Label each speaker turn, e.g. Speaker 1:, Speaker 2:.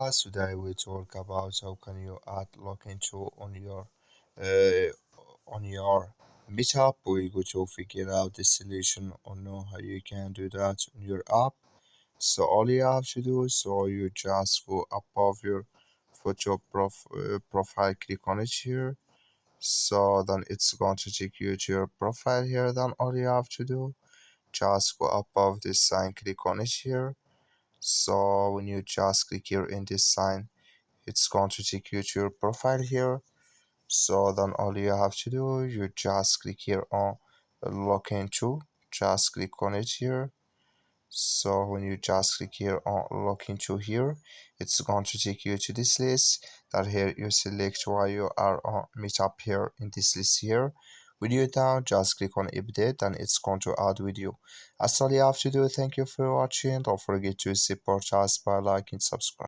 Speaker 1: Today we talk about how can you add login tool uh, on your Meetup. We go to figure out the solution or know how you can do that on your app. So all you have to do is so you just go above your profile, click on it here. So then it's going to take you to your profile here. Then all you have to do just go above this sign, click on it here. So when you just click here in this sign, it's going to take you to your profile here. So then all you have to do, you just click here on login to, just click on it here. So when you just click here on login to here, it's going to take you to this list. That here you select why you are on Meetup here in this list here. When you're down, just click on update and it's going to add with you. That's all you have to do. Thank you for watching. Don't forget to support us by liking, subscribe.